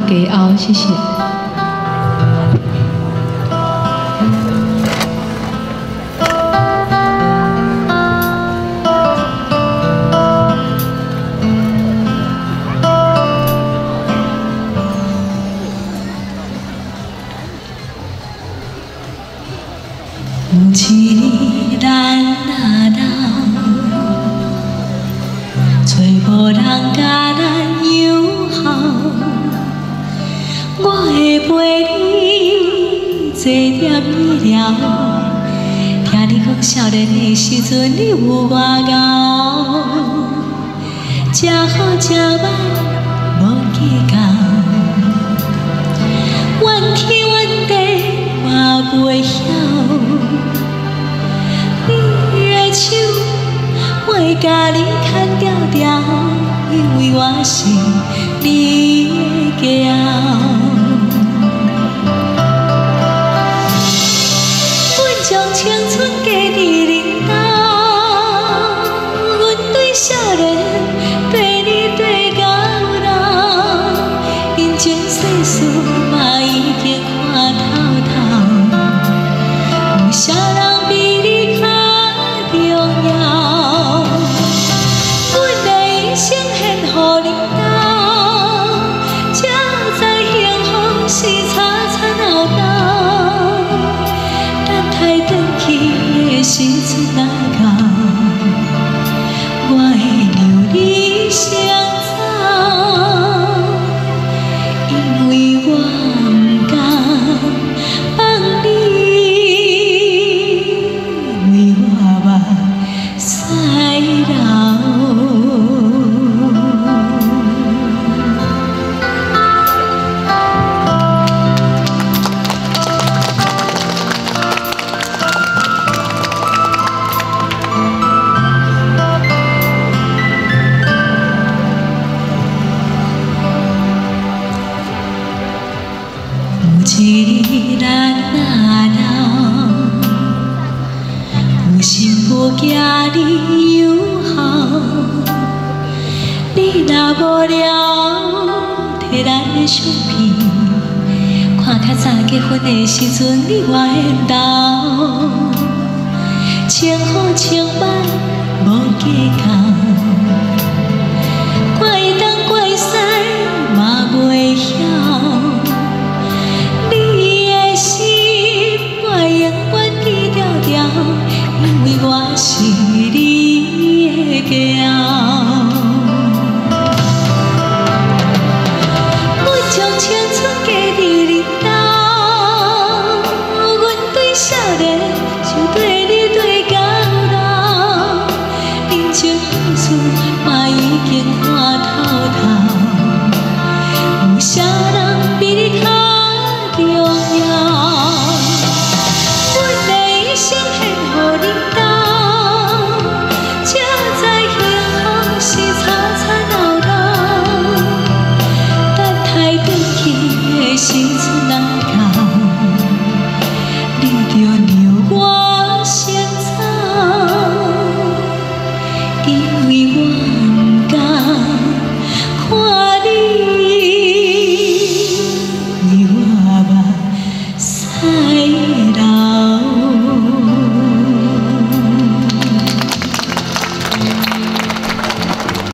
给凹，谢谢。有一日咱若老，找无人甲咱友好，我会陪你坐点医疗，听你讲少年的时阵你有外敖，食好食歹无计较，怨天怨地嘛袂晓。 手，我会甲你牵条条，因为我是你的骄傲。阮将青春加伫领导，阮对少年对你对到老，因情世事嘛已经看透透，有啥人？ 时阵若到，我会留你先走，因为我不甘放你为我目屎流。 一日咱若老，有心无惊你友好，你若无聊，摕咱的相片，看较早结婚的时阵你我缘投，穿好穿歹无计较，怪东怪西嘛袂晓。